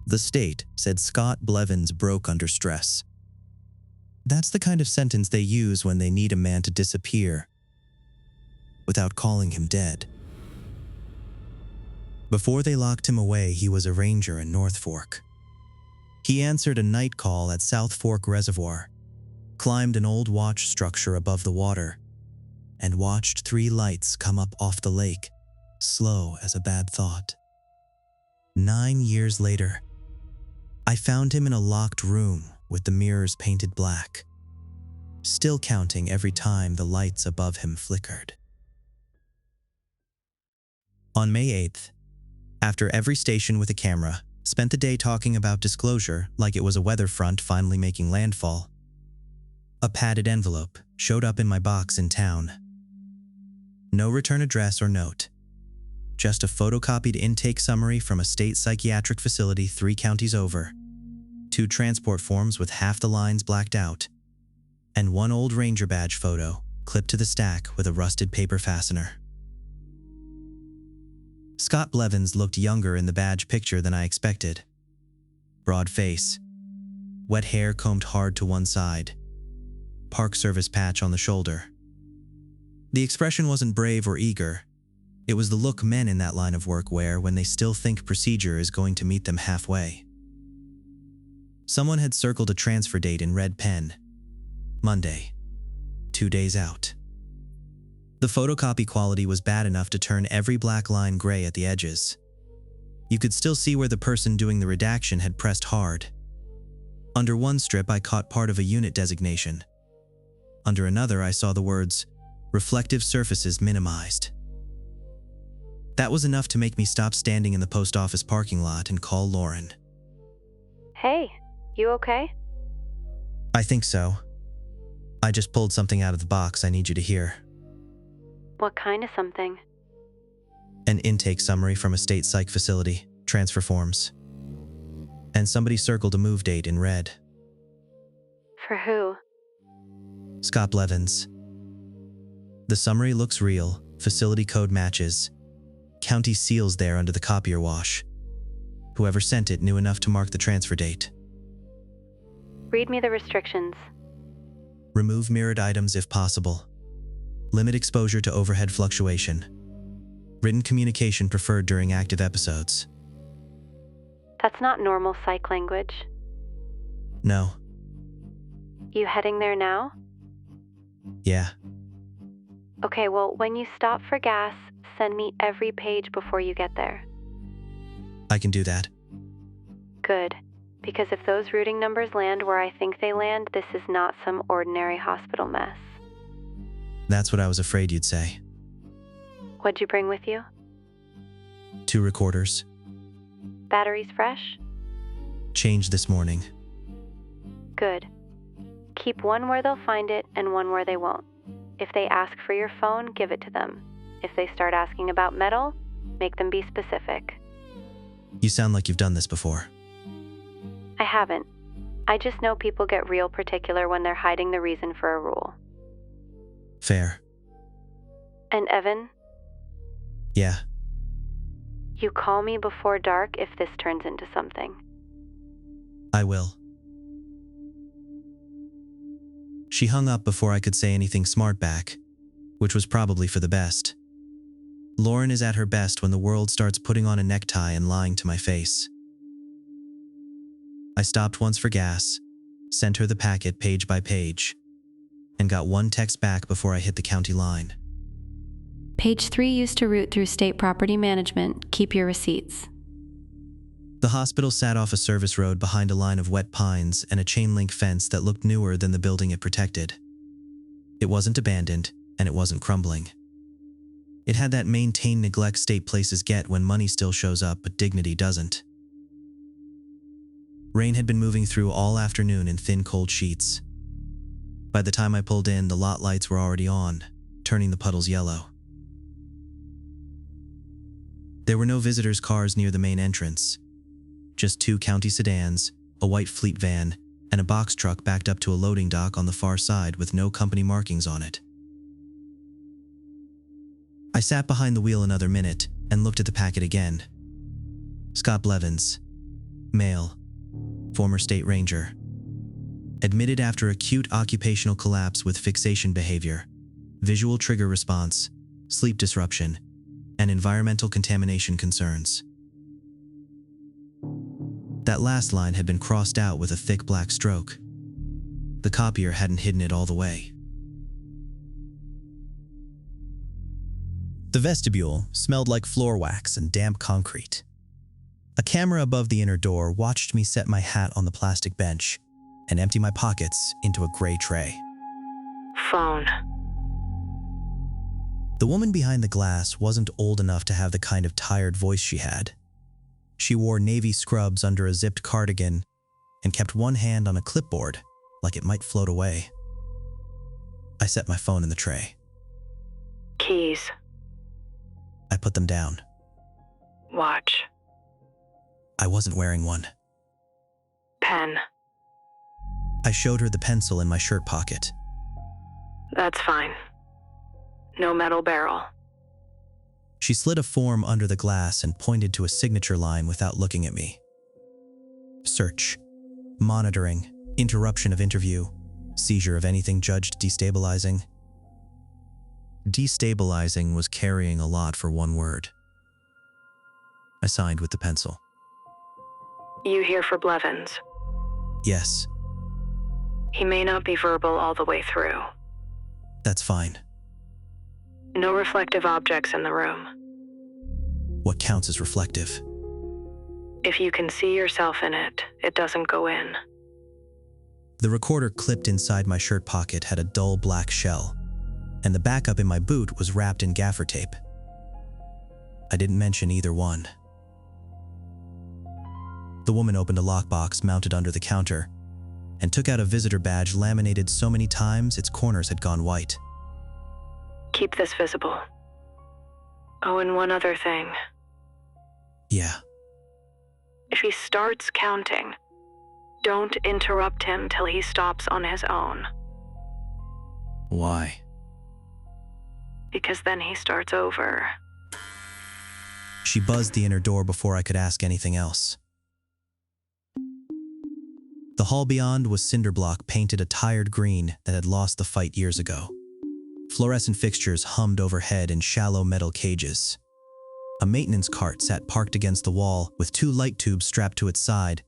The state said Scott Blevins broke under stress. That's the kind of sentence they use when they need a man to disappear without calling him dead. Before they locked him away, he was a ranger in North Fork. He answered a night call at South Fork Reservoir, climbed an old watch structure above the water, and watched 3 lights come up off the lake, slow as a bad thought. 9 years later, I found him in a locked room with the mirrors painted black, still counting every time the lights above him flickered. On May 8th, after every station with a camera spent the day talking about disclosure like it was a weather front finally making landfall, a padded envelope showed up in my box in town. No return address or note, just a photocopied intake summary from a state psychiatric facility 3 counties over, 2 transport forms with half the lines blacked out, and 1 old ranger badge photo clipped to the stack with a rusted paper fastener. Scott Blevins looked younger in the badge picture than I expected. Broad face, wet hair combed hard to one side, Park Service patch on the shoulder. The expression wasn't brave or eager. It was the look men in that line of work wear when they still think procedure is going to meet them halfway. Someone had circled a transfer date in red pen. Monday, 2 days out. The photocopy quality was bad enough to turn every black line gray at the edges. You could still see where the person doing the redaction had pressed hard. Under one strip, I caught part of a unit designation. Under another, I saw the words, "Reflective surfaces minimized." That was enough to make me stop standing in the post office parking lot and call Lauren. Hey, you okay? I think so. I just pulled something out of the box I need you to hear. What kind of something? An intake summary from a state psych facility, transfer forms. And somebody circled a move date in red. For who? Scott Blevins. The summary looks real, facility code matches. County seals there under the copier wash. Whoever sent it knew enough to mark the transfer date. Read me the restrictions. Remove mirrored items if possible. Limit exposure to overhead fluctuation. Written communication preferred during active episodes. That's not normal psych language. No. You heading there now? Yeah. Okay, well, when you stop for gas, send me every page before you get there. I can do that. Good. Because if those routing numbers land where I think they land, this is not some ordinary hospital mess. That's what I was afraid you'd say. What'd you bring with you? 2 recorders. Batteries fresh? Changed this morning. Good. Keep one where they'll find it and one where they won't. If they ask for your phone, give it to them. If they start asking about metal, make them be specific. You sound like you've done this before. I haven't. I just know people get real particular when they're hiding the reason for a rule. Fair. And Evan, Yeah. you call me before dark if this turns into something. I will. She hung up before I could say anything smart back, which was probably for the best. Lauren is at her best when the world starts putting on a necktie and lying to my face. I stopped once for gas, sent her the packet page by page, and got one text back before I hit the county line. Page 3 used to route through state property management. Keep your receipts. The hospital sat off a service road behind a line of wet pines and a chain-link fence that looked newer than the building it protected. It wasn't abandoned, and it wasn't crumbling. It had that maintain neglect state places get when money still shows up but dignity doesn't. Rain had been moving through all afternoon in thin cold sheets. By the time I pulled in, the lot lights were already on, turning the puddles yellow. There were no visitors' cars near the main entrance. Just 2 county sedans, a white fleet van, and a box truck backed up to a loading dock on the far side with no company markings on it. I sat behind the wheel another minute and looked at the packet again. Scott Blevins. Male. Former state ranger. Admitted after acute occupational collapse with fixation behavior, visual trigger response, sleep disruption, and environmental contamination concerns. That last line had been crossed out with a thick black stroke. The copier hadn't hidden it all the way. The vestibule smelled like floor wax and damp concrete. A camera above the inner door watched me set my hat on the plastic bench and empty my pockets into a gray tray. Phone. The woman behind the glass wasn't old enough to have the kind of tired voice she had. She wore navy scrubs under a zipped cardigan and kept one hand on a clipboard like it might float away. I set my phone in the tray. Keys. I put them down. Watch. I wasn't wearing one. Pen. I showed her the pencil in my shirt pocket. That's fine. No metal barrel. She slid a form under the glass and pointed to a signature line without looking at me. Search. Monitoring. Interruption of interview. Seizure of anything judged destabilizing. Destabilizing was carrying a lot for one word. I signed with the pencil. You here for Blevins? Yes, He may not be verbal all the way through. that's fine. No reflective objects in the room. What counts as reflective? If you can see yourself in it, it doesn't go in. The recorder clipped inside my shirt pocket had a dull black shell, and the backup in my boot was wrapped in gaffer tape. I didn't mention either one. The woman opened a lockbox mounted under the counter and took out a visitor badge laminated so many times its corners had gone white. Keep this visible. Oh, and one other thing. Yeah, If he starts counting, don't interrupt him till he stops on his own, why? because then he starts over. She buzzed the inner door before I could ask anything else. The hall beyond was cinder block painted a tired green that had lost the fight years ago. Fluorescent fixtures hummed overhead in shallow metal cages. A maintenance cart sat parked against the wall with 2 light tubes strapped to its side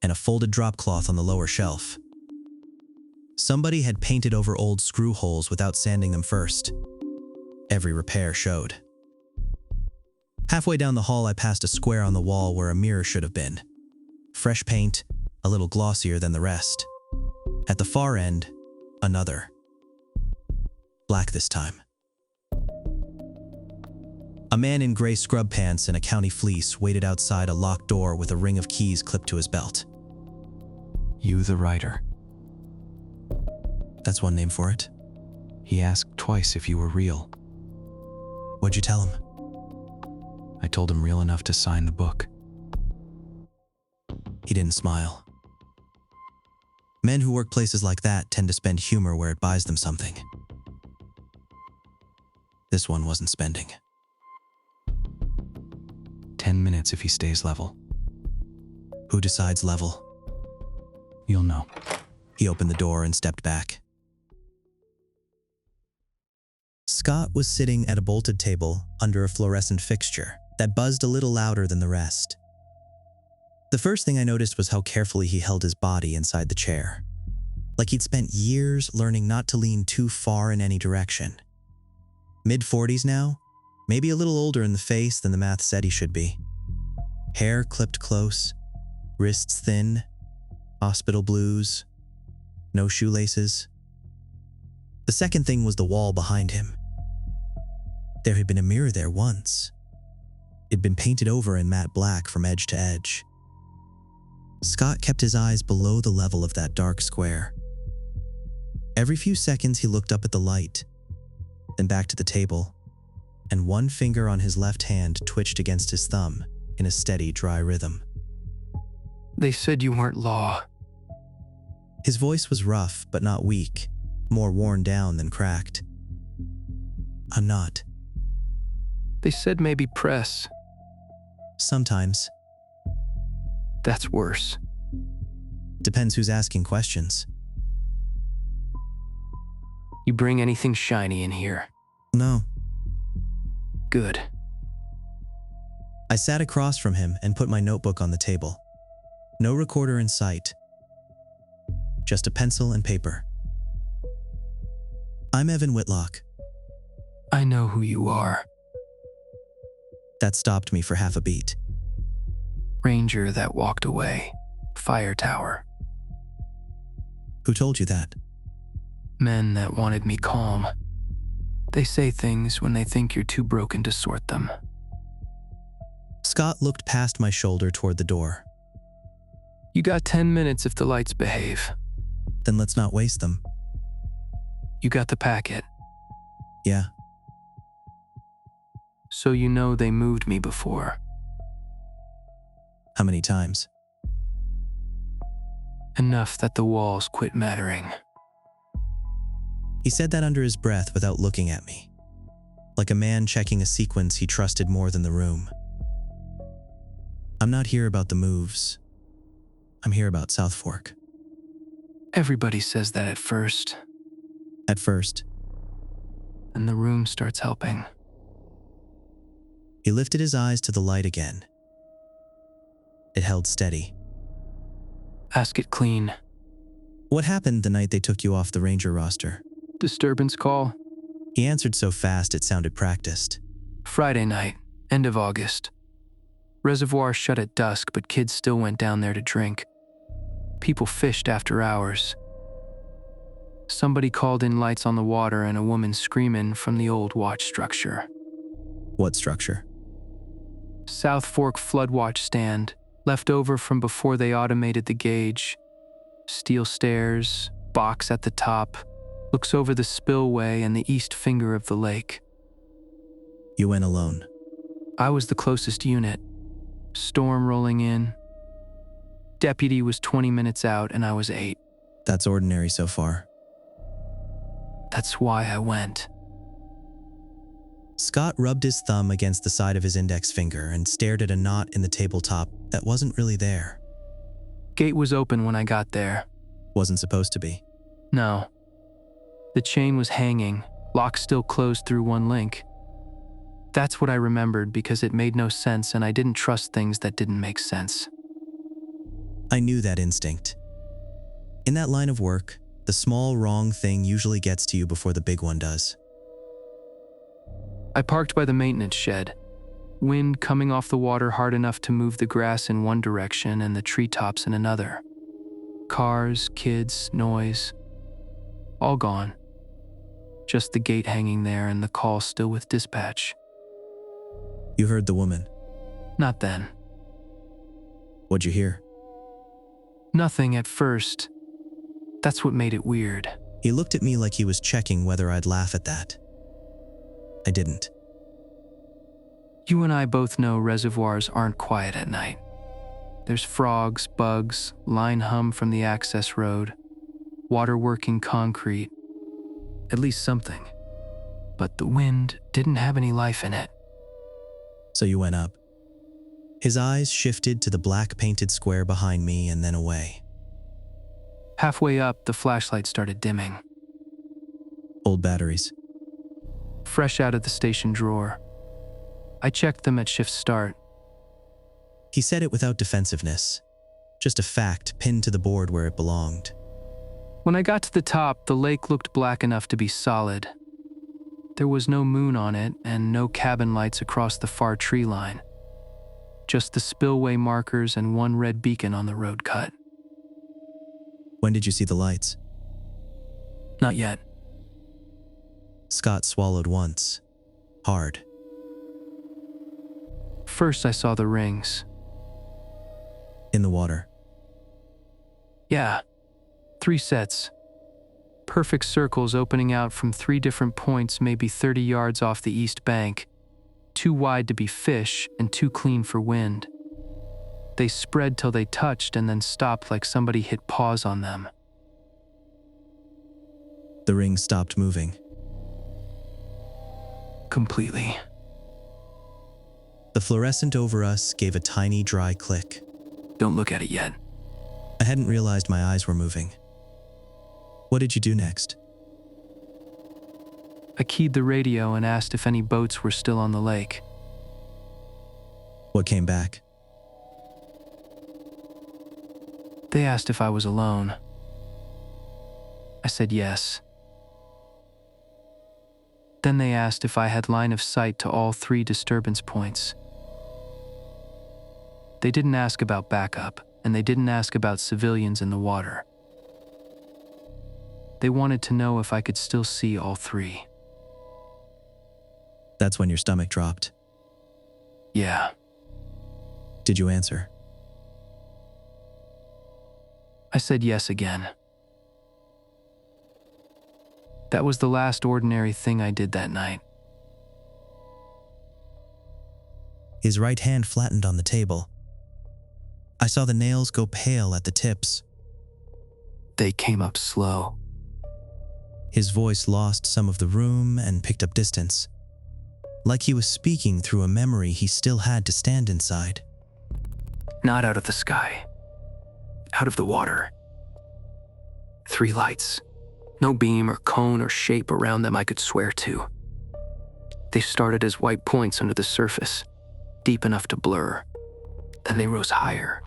and a folded drop cloth on the lower shelf. Somebody had painted over old screw holes without sanding them first. Every repair showed. Halfway down the hall, I passed a square on the wall where a mirror should have been. Fresh paint, a little glossier than the rest. At the far end, another. Black this time. A man in gray scrub pants and a county fleece waited outside a locked door with a ring of keys clipped to his belt. You the writer. That's one name for it. He asked twice if you were real. What'd you tell him? I told him real enough to sign the book. He didn't smile. Men who work places like that tend to spend humor where it buys them something. This one wasn't spending. 10 minutes if he stays level. Who decides level? You'll know. He opened the door and stepped back. Scott was sitting at a bolted table under a fluorescent fixture that buzzed a little louder than the rest. The first thing I noticed was how carefully he held his body inside the chair, like he'd spent years learning not to lean too far in any direction. Mid-40s now, maybe a little older in the face than the math said he should be. Hair clipped close, wrists thin, hospital blues, no shoelaces. The second thing was the wall behind him. There had been a mirror there once. It'd been painted over in matte black from edge to edge. Scott kept his eyes below the level of that dark square. Every few seconds he looked up at the light, then back to the table, and one finger on his left hand twitched against his thumb in a steady, dry rhythm. They said you weren't law. His voice was rough but not weak, more worn down than cracked. I'm not. They said maybe press. Sometimes. That's worse. Depends who's asking questions. You bring anything shiny in here? No. Good. I sat across from him and put my notebook on the table. No recorder in sight. Just a pencil and paper. I'm Evan Whitlock. I know who you are. That stopped me for half a beat. Ranger that walked away. Fire tower. Who told you that? Men that wanted me calm. They say things when they think you're too broken to sort them. Scott looked past my shoulder toward the door. You got 10 minutes if the lights behave. Then let's not waste them. You got the packet. Yeah. So you know they moved me before. How many times? Enough that the walls quit mattering. He said that under his breath without looking at me, like a man checking a sequence he trusted more than the room. I'm not here about the moves. I'm here about South Fork. Everybody says that at first, At first, and the room starts helping. he lifted his eyes to the light again. It held steady. Ask it clean. What happened the night they took you off the Ranger roster? Disturbance call. He answered so fast it sounded practiced. Friday night, end of August. Reservoir shut at dusk, but kids still went down there to drink. People fished after hours. Somebody called in lights on the water and a woman screaming from the old watch structure. What structure? South Fork flood watch stand, left over from before they automated the gauge. Steel stairs, box at the top, looks over the spillway and the east finger of the lake. You went alone. I was the closest unit. Storm rolling in. Deputy was 20 minutes out and I was 8. That's ordinary so far. That's why I went. Scott rubbed his thumb against the side of his index finger and stared at a knot in the tabletop that wasn't really there. Gate was open when I got there. Wasn't supposed to be. No. The chain was hanging, lock still closed through one link. That's what I remembered because it made no sense and I didn't trust things that didn't make sense. I knew that instinct. In that line of work, the small wrong thing usually gets to you before the big one does. I parked by the maintenance shed. Wind coming off the water hard enough to move the grass in one direction and the treetops in another. Cars, kids, noise. All gone. Just the gate hanging there and the call still with dispatch. You heard the woman. Not then. What'd you hear? Nothing at first. That's what made it weird. He looked at me like he was checking whether I'd laugh at that. I didn't. You and I both know reservoirs aren't quiet at night. There's frogs, bugs, line hum from the access road, water working concrete. At least something. But the wind didn't have any life in it. So you went up. His eyes shifted to the black painted square behind me and then away. Halfway up, the flashlight started dimming. Old batteries. Fresh out of the station drawer. I checked them at shift start. He said it without defensiveness. Just a fact pinned to the board where it belonged. When I got to the top, the lake looked black enough to be solid. There was no moon on it and no cabin lights across the far tree line. Just the spillway markers and one red beacon on the road cut. When did you see the lights? Not yet. Scott swallowed once. Hard. First I saw the rings. In the water. Yeah, 3 sets. Perfect circles opening out from 3 different points maybe 30 yards off the east bank. Too wide to be fish and too clean for wind. They spread till they touched and then stopped like somebody hit pause on them. The ring stopped moving. Completely. The fluorescent over us gave a tiny dry click. Don't look at it yet. I hadn't realized my eyes were moving. What did you do next? I keyed the radio and asked if any boats were still on the lake. What came back? They asked if I was alone. I said yes. Then they asked if I had line of sight to all 3 disturbance points. They didn't ask about backup, and they didn't ask about civilians in the water. They wanted to know if I could still see all 3. That's when your stomach dropped. Yeah. Did you answer? I said yes again. That was the last ordinary thing I did that night. His right hand flattened on the table. I saw the nails go pale at the tips. They came up slow. His voice lost some of the room and picked up distance, like he was speaking through a memory he still had to stand inside. Not out of the sky. Out of the water. 3 lights. No beam or cone or shape around them I could swear to. They started as white points under the surface, deep enough to blur. Then they rose higher.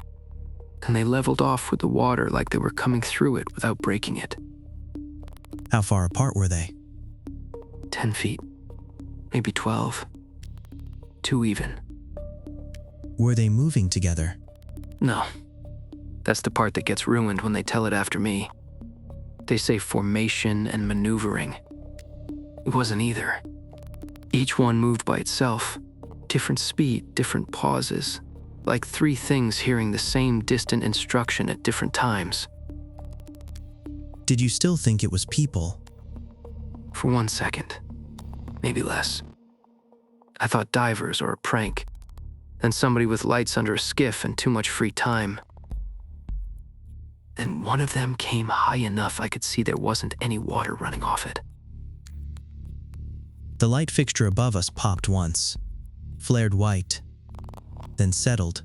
Then they leveled off with the water like they were coming through it without breaking it. How far apart were they? 10 feet. Maybe 12. 2 even. Were they moving together? No. That's the part that gets ruined when they tell it after me. They say formation and maneuvering. It wasn't either. Each one moved by itself. Different speed, different pauses. Like 3 things hearing the same distant instruction at different times. Did you still think it was people? For 1 second. Maybe less. I thought divers or a prank. Then somebody with lights under a skiff and too much free time. Then one of them came high enough I could see there wasn't any water running off it. The light fixture above us popped once, flared white, then settled.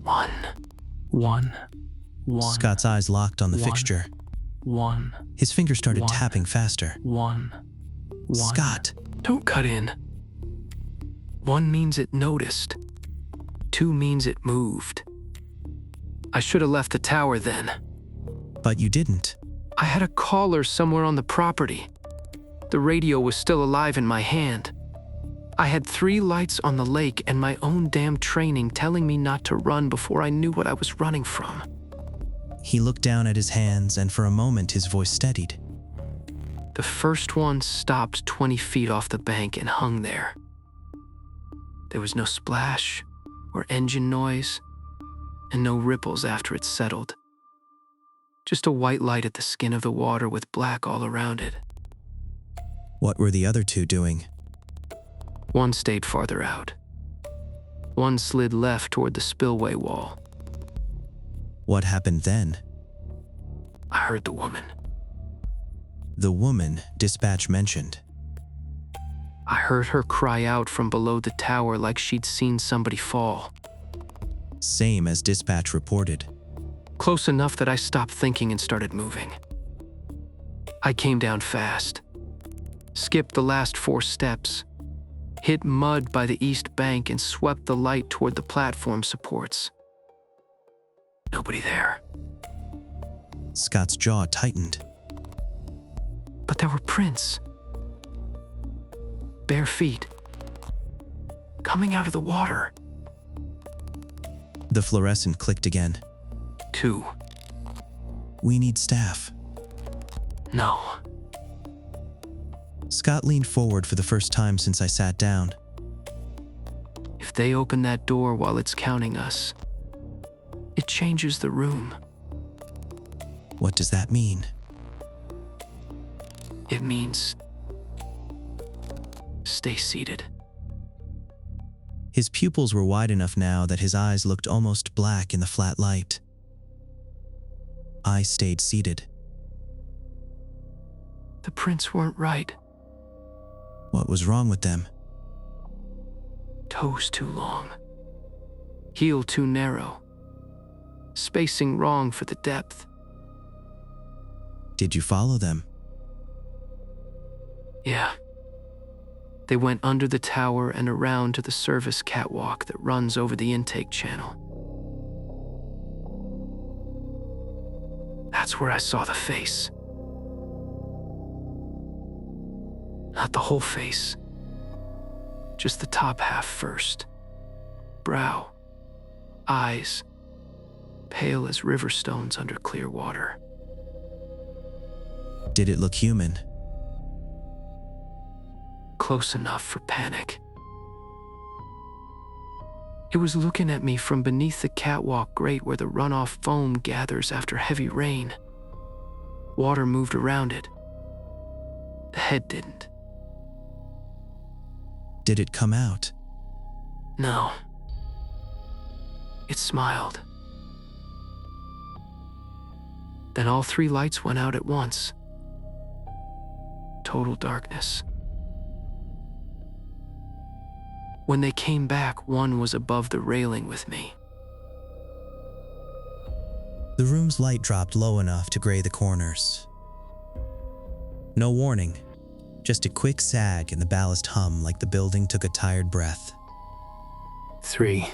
One. Scott's eyes locked on the fixture. One. His fingers started tapping faster. One. Scott! Don't cut in. 1 means it noticed. 2 means it moved. I should have left the tower then. But you didn't. I had a caller somewhere on the property. The radio was still alive in my hand. I had 3 lights on the lake and my own damn training telling me not to run before I knew what I was running from. He looked down at his hands, and for a moment his voice steadied. The first one stopped 20 feet off the bank and hung there. There was no splash or engine noise, and no ripples after it settled. Just a white light at the skin of the water with black all around it. What were the other 2 doing? 1 stayed farther out. 1 slid left toward the spillway wall. What happened then? I heard the woman. The woman dispatch mentioned. I heard her cry out from below the tower like she'd seen somebody fall. Same as dispatch reported. Close enough that I stopped thinking and started moving. I came down fast. Skipped the last 4 steps. Hit mud by the east bank and swept the light toward the platform supports. Nobody there. Scott's jaw tightened. But there were prints. Bare feet. Coming out of the water. The fluorescent clicked again. 2. We need staff. No. Scott leaned forward for the first time since I sat down. If they open that door while it's counting us, it changes the room. What does that mean? It means stay seated. His pupils were wide enough now that his eyes looked almost black in the flat light. I stayed seated. The prints weren't right. What was wrong with them? Toes too long. Heel too narrow. spacing wrong for the depth. Did you follow them? Yeah. They went under the tower and around to the service catwalk that runs over the intake channel. That's where I saw the face. Not the whole face. Just the top half first. Brow. Eyes. Pale as river stones under clear water. Did it look human? Close enough for panic. It was looking at me from beneath the catwalk grate where the runoff foam gathers after heavy rain. Water moved around it. The head didn't. Did it come out? No. It smiled. Then all 3 lights went out at once. Total darkness. When they came back, one was above the railing with me. The room's light dropped low enough to gray the corners. No warning, just a quick sag and the ballast hum like the building took a tired breath. 3.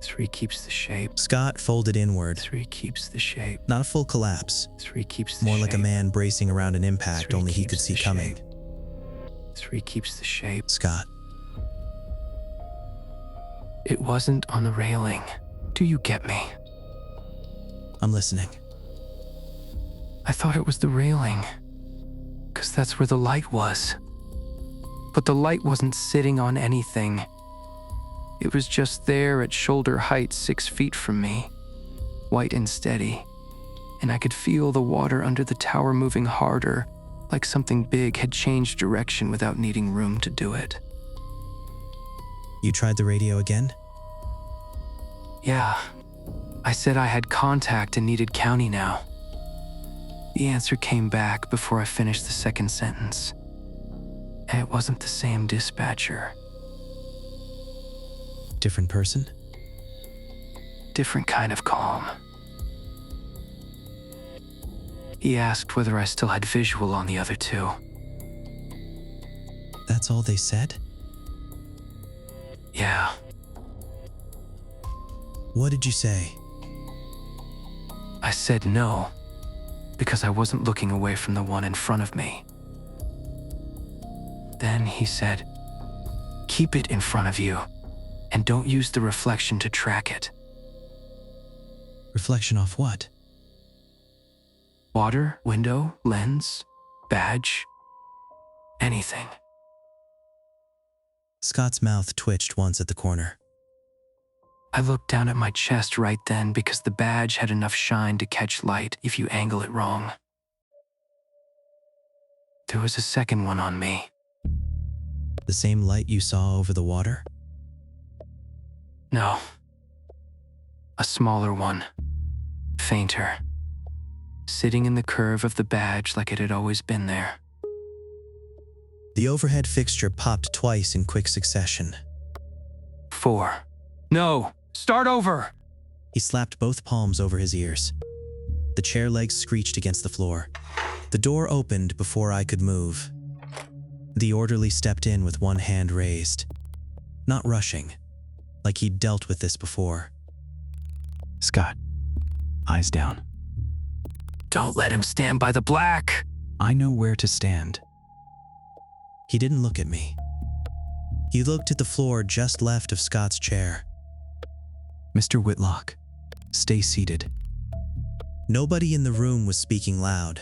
3 keeps the shape. Scott folded inward. 3 keeps the shape. Not a full collapse. 3 keeps the More shape. like a man bracing around an impact 3 only he keeps could see the coming. shape. 3 keeps the shape. Scott. It wasn't on the railing. Do you get me? I'm listening. I thought it was the railing, 'cause that's where the light was. But the light wasn't sitting on anything. It was just there at shoulder height 6 feet from me, white and steady, and I could feel the water under the tower moving harder, like something big had changed direction without needing room to do it. You tried the radio again? Yeah. I said I had contact and needed county now. The answer came back before I finished the second sentence. And it wasn't the same dispatcher. Different person? Different kind of calm. He asked whether I still had visual on the other 2. That's all they said? Yeah. What did you say? I said no, because I wasn't looking away from the one in front of me. Then he said, "Keep it in front of you, and don't use the reflection to track it." Reflection off what? Water, window, lens, badge, anything. Scott's mouth twitched once at the corner. I looked down at my chest right then because the badge had enough shine to catch light if you angle it wrong. There was a second one on me. The same light you saw over the water? No. A smaller one. Fainter. Sitting in the curve of the badge like it had always been there. The overhead fixture popped twice in quick succession. 4. No! Start over! He slapped both palms over his ears. The chair legs screeched against the floor. The door opened before I could move. The orderly stepped in with one hand raised. Not rushing, like he'd dealt with this before. Scott, eyes down. Don't let him stand by the black! I know where to stand. He didn't look at me. He looked at the floor just left of Scott's chair. Mr. Whitlock, stay seated. Nobody in the room was speaking loud,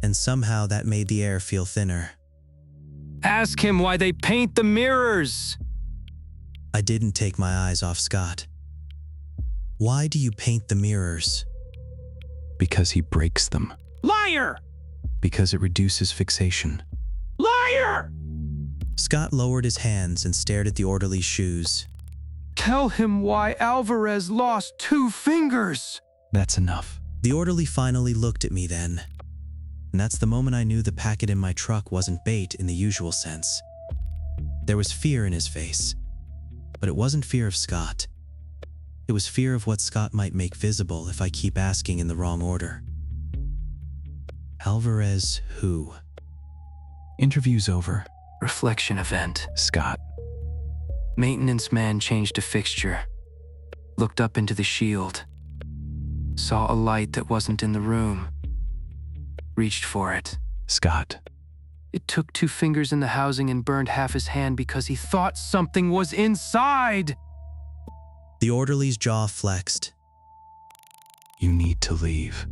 and somehow that made the air feel thinner. Ask him why they paint the mirrors! I didn't take my eyes off Scott. Why do you paint the mirrors? Because he breaks them. Liar! Because it reduces fixation. Liar! Scott lowered his hands and stared at the orderly's shoes. Tell him why Alvarez lost 2 fingers! That's enough. The orderly finally looked at me then, and that's the moment I knew the packet in my truck wasn't bait in the usual sense. There was fear in his face, but it wasn't fear of Scott. It was fear of what Scott might make visible if I keep asking in the wrong order. Alvarez who? Interview's over. Reflection event. Scott. Maintenance man changed a fixture. Looked up into the shield. Saw a light that wasn't in the room. Reached for it. Scott. It took 2 fingers in the housing and burned half his hand because he thought something was inside. The orderly's jaw flexed. You need to leave.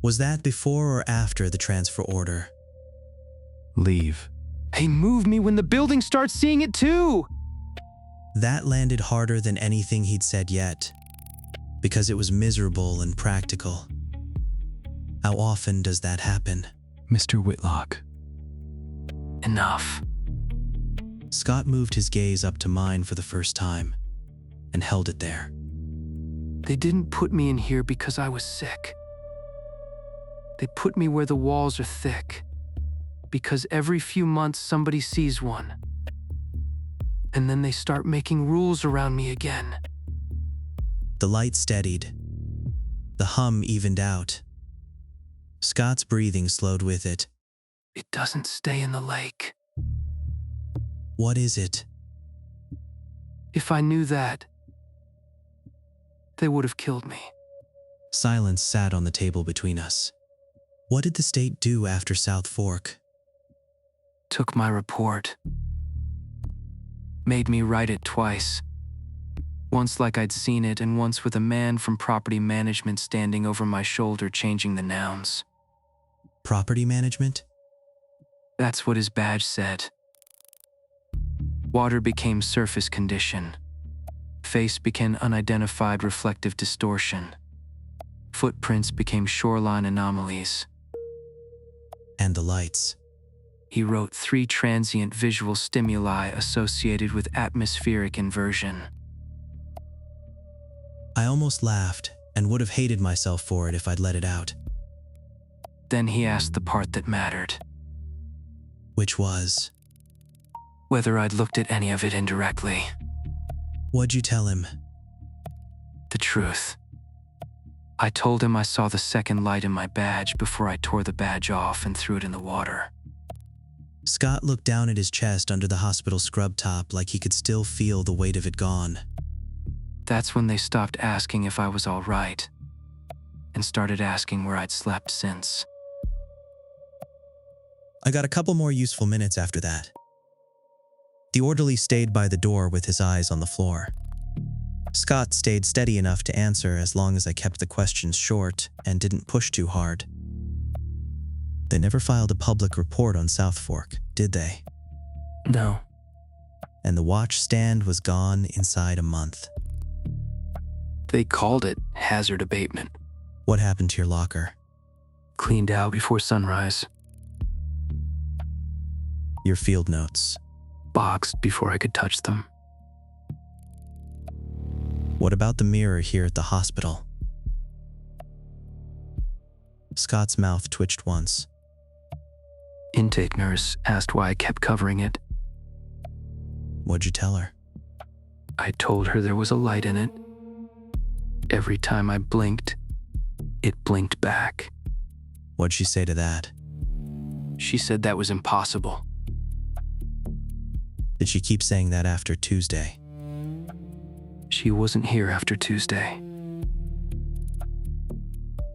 Was that before or after the transfer order? Leave. Hey, move me when the building starts seeing it too. That landed harder than anything he'd said yet, because it was miserable and practical. How often does that happen? Mr. Whitlock. Enough. Scott moved his gaze up to mine for the first time and held it there. They didn't put me in here because I was sick. They put me where the walls are thick, because every few months somebody sees one. And then they start making rules around me again. The light steadied. The hum evened out. Scott's breathing slowed with it. It doesn't stay in the lake. What is it? If I knew that, they would have killed me. Silence sat on the table between us. What did the state do after South Fork? Took my report. Made me write it twice. Once like I'd seen it, and once with a man from property management standing over my shoulder changing the nouns. Property management? That's what his badge said. Water became surface condition. Face became unidentified reflective distortion. Footprints became shoreline anomalies. And the lights. He wrote 3 transient visual stimuli associated with atmospheric inversion. I almost laughed and would have hated myself for it if I'd let it out. Then he asked the part that mattered. Which was? Whether I'd looked at any of it indirectly. What'd you tell him? The truth. I told him I saw the second light in my badge before I tore the badge off and threw it in the water. Scott looked down at his chest under the hospital scrub top like he could still feel the weight of it gone. That's when they stopped asking if I was all right, and started asking where I'd slept since. I got a couple more useful minutes after that. The orderly stayed by the door with his eyes on the floor. Scott stayed steady enough to answer as long as I kept the questions short and didn't push too hard. They never filed a public report on South Fork, did they? No. And the watch stand was gone inside a month. They called it hazard abatement. What happened to your locker? Cleaned out before sunrise. Your field notes? Boxed before I could touch them. What about the mirror here at the hospital? Scott's mouth twitched once. Intake nurse asked why I kept covering it. What'd you tell her? I told her there was a light in it. Every time I blinked, it blinked back. What'd she say to that? She said that was impossible. Did she keep saying that after Tuesday? She wasn't here after Tuesday.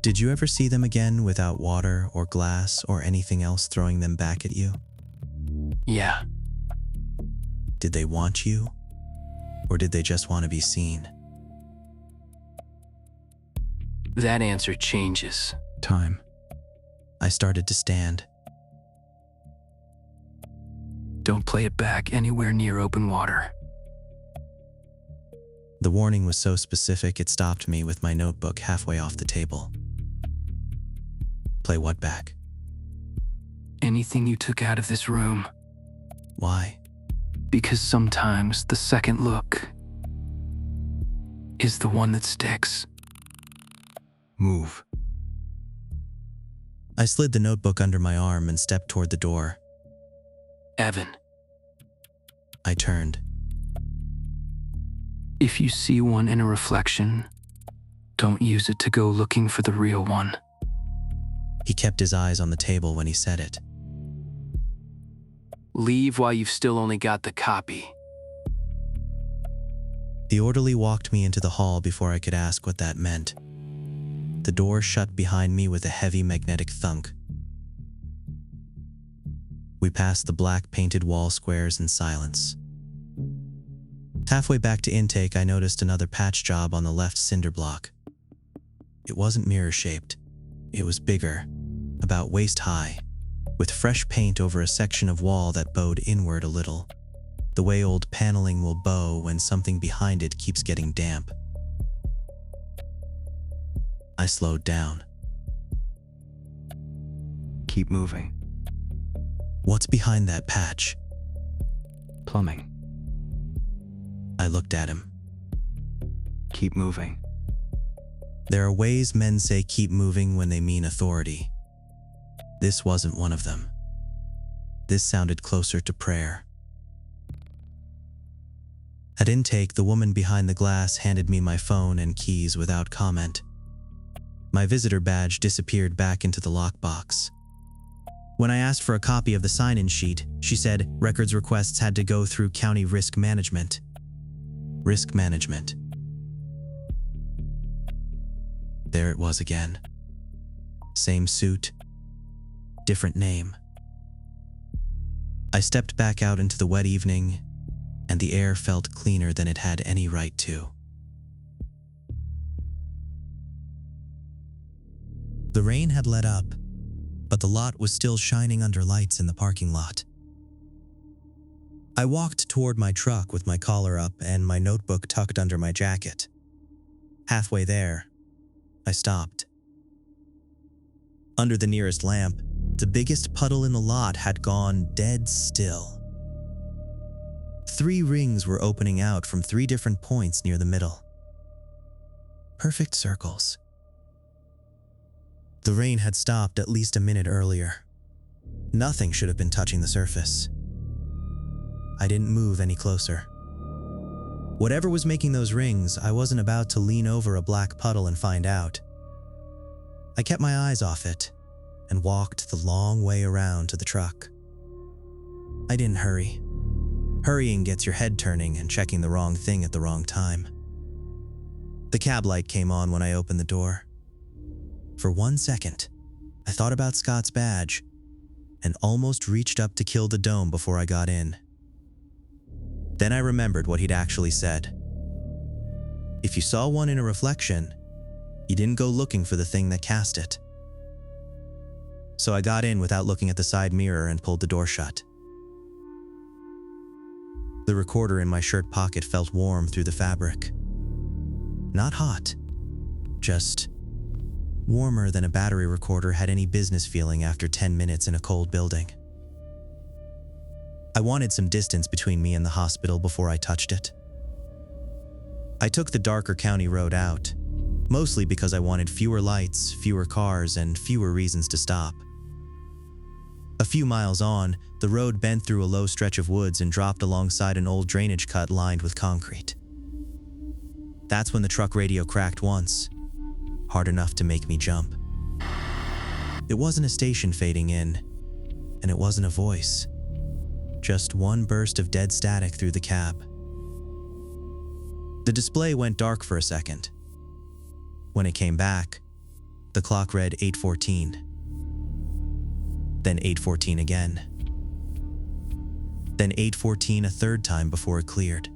Did you ever see them again without water or glass or anything else throwing them back at you? Yeah. Did they want you? Or did they just want to be seen? That answer changes. Time. I started to stand. Don't play it back anywhere near open water. The warning was so specific it stopped me with my notebook halfway off the table. Play what back? Anything you took out of this room. Why? Because sometimes the second look is the one that sticks. Move. I slid the notebook under my arm and stepped toward the door. Evan, I turned. If you see one in a reflection, don't use it to go looking for the real one. He kept his eyes on the table when he said it. Leave while you've still only got the copy. The orderly walked me into the hall before I could ask what that meant. The door shut behind me with a heavy magnetic thunk. We passed the black painted wall squares in silence. Halfway back to intake, I noticed another patch job on the left cinder block. It wasn't mirror-shaped. It was bigger, about waist-high, with fresh paint over a section of wall that bowed inward a little, the way old paneling will bow when something behind it keeps getting damp. I slowed down. Keep moving. What's behind that patch? Plumbing. I looked at him. Keep moving. There are ways men say keep moving when they mean authority. This wasn't one of them. This sounded closer to prayer. At intake, the woman behind the glass handed me my phone and keys without comment. My visitor badge disappeared back into the lockbox. When I asked for a copy of the sign-in sheet, she said records requests had to go through county risk management. Risk management. There it was again. Same suit, different name. I stepped back out into the wet evening, and the air felt cleaner than it had any right to. The rain had let up, but the lot was still shining under lights in the parking lot. I walked toward my truck with my collar up and my notebook tucked under my jacket. Halfway there, I stopped. Under the nearest lamp, the biggest puddle in the lot had gone dead still. 3 rings were opening out from 3 different points near the middle. Perfect circles. The rain had stopped at least a minute earlier. Nothing should have been touching the surface. I didn't move any closer. Whatever was making those rings, I wasn't about to lean over a black puddle and find out. I kept my eyes off it and walked the long way around to the truck. I didn't hurry. Hurrying gets your head turning and checking the wrong thing at the wrong time. The cab light came on when I opened the door. For 1 second, I thought about Scott's badge and almost reached up to kill the dome before I got in. Then I remembered what he'd actually said. If you saw one in a reflection, you didn't go looking for the thing that cast it. So I got in without looking at the side mirror and pulled the door shut. The recorder in my shirt pocket felt warm through the fabric. Not hot, just warmer than a battery recorder had any business feeling after 10 minutes in a cold building. I wanted some distance between me and the hospital before I touched it. I took the darker county road out, mostly because I wanted fewer lights, fewer cars, and fewer reasons to stop. A few miles on, the road bent through a low stretch of woods and dropped alongside an old drainage cut lined with concrete. That's when the truck radio cracked once, hard enough to make me jump. It wasn't a station fading in, and it wasn't a voice. Just one burst of dead static through the cab. The display went dark for a second. When it came back, the clock read 8:14. Then 8:14 again. Then 8:14 a third time before it cleared.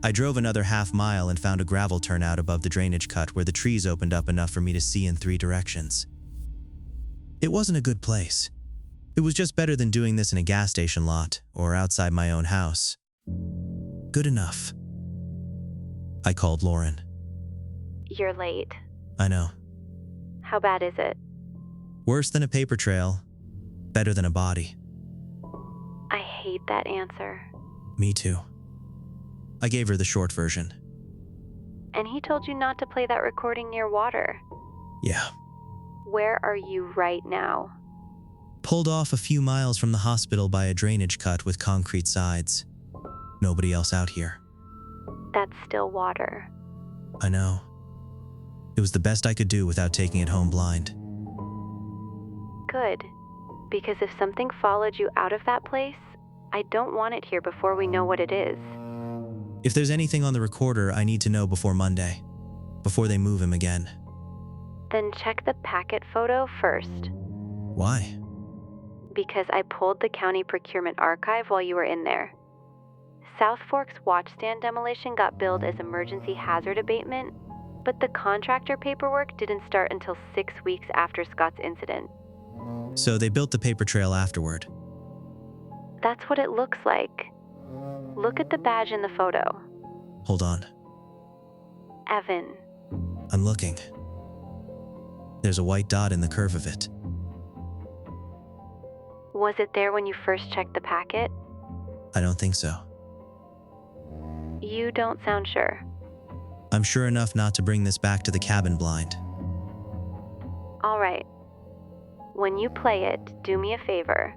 I drove another half mile and found a gravel turnout above the drainage cut where the trees opened up enough for me to see in 3 directions. It wasn't a good place. It was just better than doing this in a gas station lot or outside my own house. Good enough. I called Lauren. You're late. I know. How bad is it? Worse than a paper trail. Better than a body. I hate that answer. Me too. I gave her the short version. And he told you not to play that recording near water. Yeah. Where are you right now? Pulled off a few miles from the hospital by a drainage cut with concrete sides. Nobody else out here. That's still water. I know. It was the best I could do without taking it home blind. Good. Because if something followed you out of that place, I don't want it here before we know what it is. If there's anything on the recorder, I need to know before Monday, before they move him again. Then check the packet photo first. Why? Because I pulled the county procurement archive while you were in there. South Fork's watchstand demolition got billed as emergency hazard abatement, but the contractor paperwork didn't start until 6 weeks after Scott's incident. So they built the paper trail afterward. That's what it looks like. Look at the badge in the photo. Hold on. Evan. I'm looking. There's a white dot in the curve of it. Was it there when you first checked the packet? I don't think so. You don't sound sure. I'm sure enough not to bring this back to the cabin blind. All right. When you play it, do me a favor.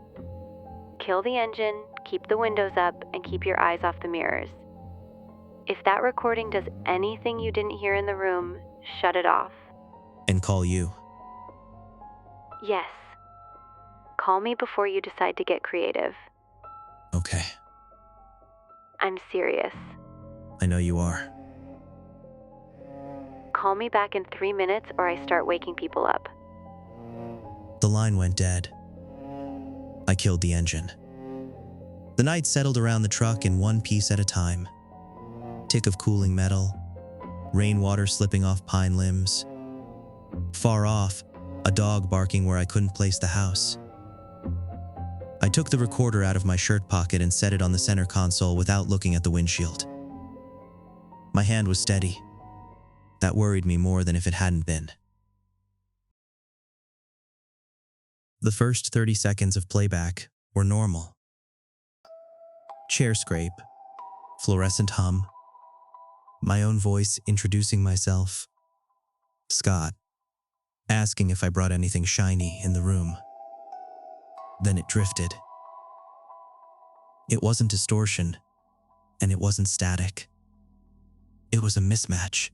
Kill the engine, keep the windows up, and keep your eyes off the mirrors. If that recording does anything you didn't hear in the room, shut it off. And call you. Yes. Call me before you decide to get creative. Okay. I'm serious. I know you are. Call me back in 3 minutes or I start waking people up. The line went dead. I killed the engine. The night settled around the truck in one piece at a time. Tick of cooling metal, rainwater slipping off pine limbs. Far off, a dog barking where I couldn't place the house. I took the recorder out of my shirt pocket and set it on the center console without looking at the windshield. My hand was steady. That worried me more than if it hadn't been. The first 30 seconds of playback were normal. Chair scrape, fluorescent hum, my own voice introducing myself, Scott, asking if I brought anything shiny in the room. Then it drifted. It wasn't distortion, and it wasn't static. It was a mismatch.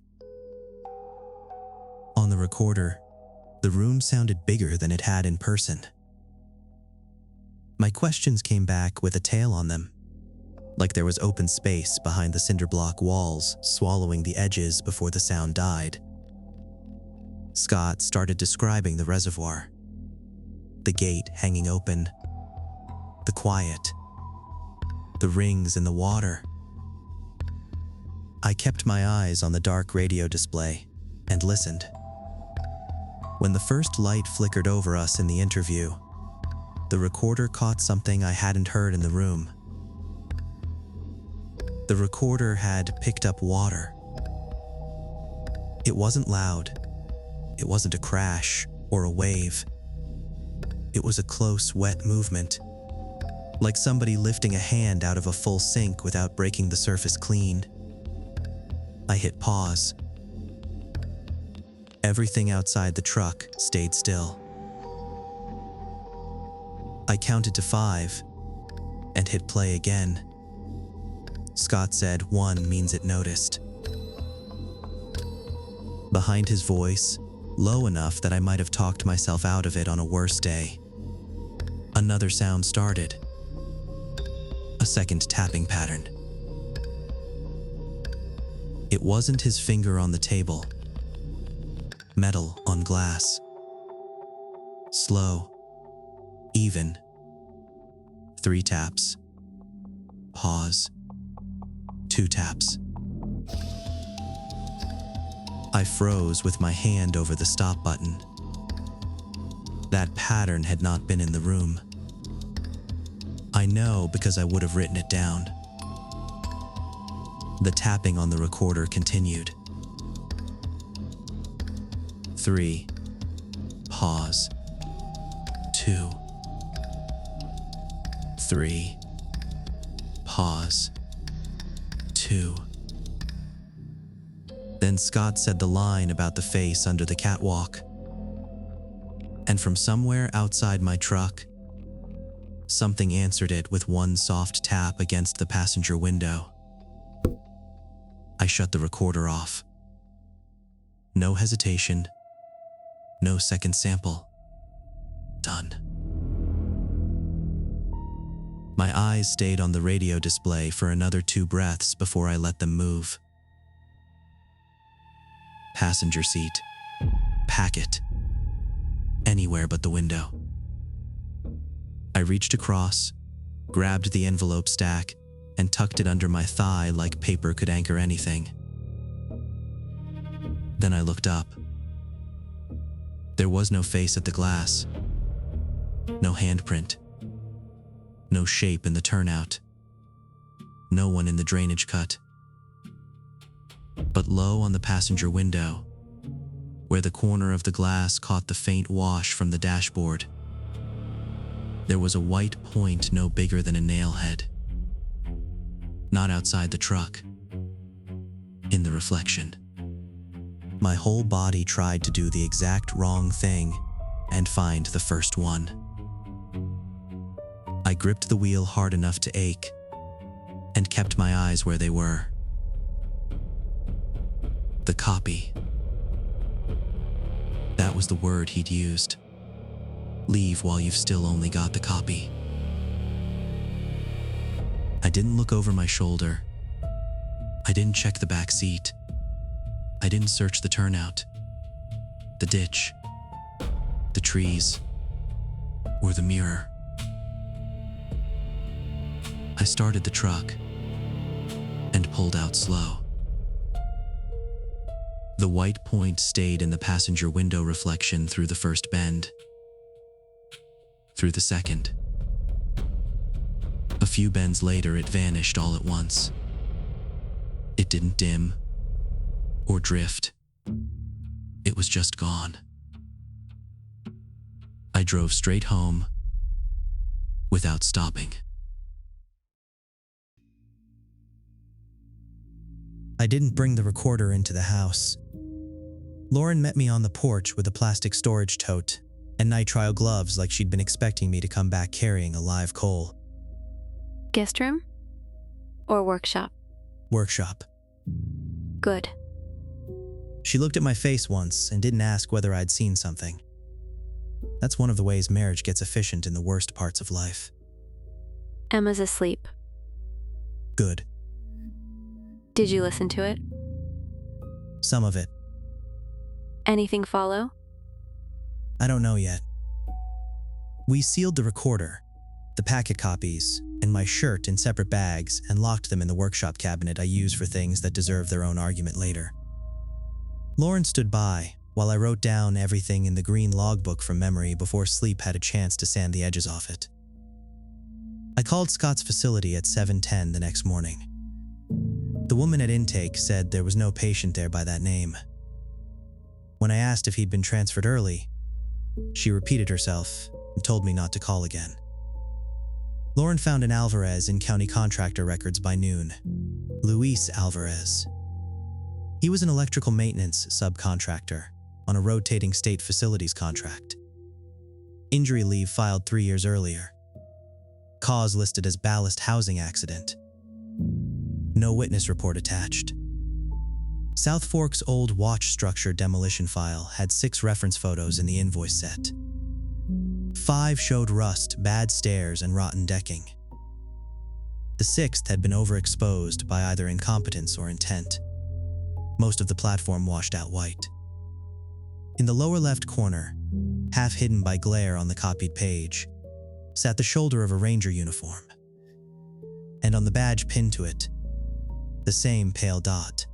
On the recorder, the room sounded bigger than it had in person. My questions came back with a tail on them, like there was open space behind the cinder block walls swallowing the edges before the sound died. Scott started describing the reservoir, the gate hanging open, the quiet, the rings in the water. I kept my eyes on the dark radio display and listened. When the first light flickered over us in the interview, the recorder caught something I hadn't heard in the room. The recorder had picked up water. It wasn't loud. It wasn't a crash or a wave. It was a close, wet movement, like somebody lifting a hand out of a full sink without breaking the surface clean. I hit pause. Everything outside the truck stayed still. I counted to 5 and hit play again. Scott said 1 means it noticed. Behind his voice, low enough that I might have talked myself out of it on a worse day, another sound started. A second tapping pattern. It wasn't his finger on the table. Metal on glass. Slow. Even. 3 taps. Pause. 2 taps. I froze with my hand over the stop button. That pattern had not been in the room. I know because I would have written it down. The tapping on the recorder continued. 3. Pause. 2. 3. Pause. 2. Then Scott said the line about the face under the catwalk. And from somewhere outside my truck, something answered it with one soft tap against the passenger window. I shut the recorder off. No hesitation, no second sample. Done. My eyes stayed on the radio display for another 2 breaths before I let them move. Passenger seat. Packet. Anywhere but the window. I reached across, grabbed the envelope stack, and tucked it under my thigh like paper could anchor anything. Then I looked up. There was no face at the glass. No handprint. No shape in the turnout. No one in the drainage cut. But low on the passenger window, where the corner of the glass caught the faint wash from the dashboard, there was a white point no bigger than a nail head. Not outside the truck. In the reflection. My whole body tried to do the exact wrong thing and find the first one. I gripped the wheel hard enough to ache and kept my eyes where they were. The copy. That was the word he'd used. Leave while you've still only got the copy. I didn't look over my shoulder. I didn't check the back seat. I didn't search the turnout, the ditch, the trees, or the mirror. I started the truck and pulled out slow. The white point stayed in the passenger window reflection through the first bend, through the second. A few bends later, it vanished all at once. It didn't dim or drift. It was just gone. I drove straight home without stopping. I didn't bring the recorder into the house. Lauren met me on the porch with a plastic storage tote and nitrile gloves like she'd been expecting me to come back carrying a live coal. Guest room? Or workshop? Workshop. Good. She looked at my face once and didn't ask whether I'd seen something. That's one of the ways marriage gets efficient in the worst parts of life. Emma's asleep. Good. Did you listen to it? Some of it. Anything follow? I don't know yet. We sealed the recorder, the packet copies, and my shirt in separate bags and locked them in the workshop cabinet I use for things that deserve their own argument later. Lauren stood by while I wrote down everything in the green logbook from memory before sleep had a chance to sand the edges off it. I called Scott's facility at 7:10 the next morning. The woman at intake said there was no patient there by that name. When I asked if he'd been transferred early, she repeated herself and told me not to call again. Lauren found an Alvarez in county contractor records by noon. Luis Alvarez. He was an electrical maintenance subcontractor on a rotating state facilities contract. Injury leave filed 3 years earlier. Cause listed as ballast housing accident. No witness report attached. South Fork's old watch structure demolition file had 6 reference photos in the invoice set. 5 showed rust, bad stairs, and rotten decking. The 6th had been overexposed by either incompetence or intent. Most of the platform washed out white. In the lower left corner, half hidden by glare on the copied page, sat the shoulder of a ranger uniform. And on the badge pinned to it, the same pale dot.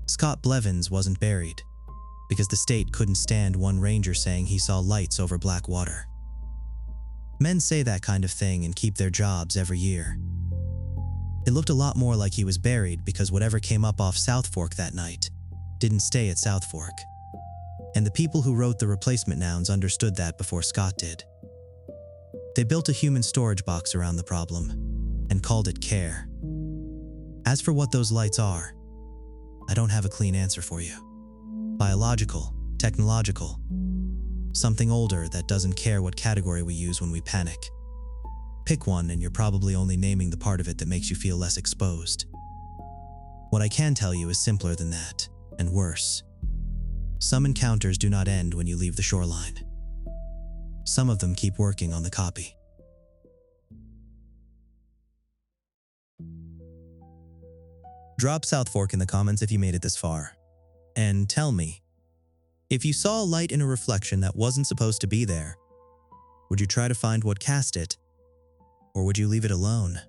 Scott Blevins wasn't buried, because the state couldn't stand one ranger saying he saw lights over black water. Men say that kind of thing and keep their jobs every year. It looked a lot more like he was buried because whatever came up off South Fork that night didn't stay at South Fork. And the people who wrote the replacement nouns understood that before Scott did. They built a human storage box around the problem and called it care. As for what those lights are, I don't have a clean answer for you. Biological, technological, something older that doesn't care what category we use when we panic. Pick one and you're probably only naming the part of it that makes you feel less exposed. What I can tell you is simpler than that, and worse. Some encounters do not end when you leave the shoreline. Some of them keep working on the copy. Drop South Fork in the comments if you made it this far. And tell me, if you saw a light in a reflection that wasn't supposed to be there, would you try to find what cast it? Or would you leave it alone?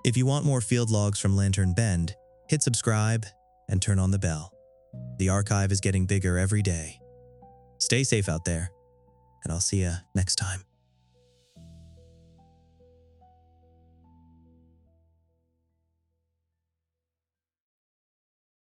If you want more field logs from Lantern Bend, hit subscribe and turn on the bell. The archive is getting bigger every day. Stay safe out there, and I'll see you next time.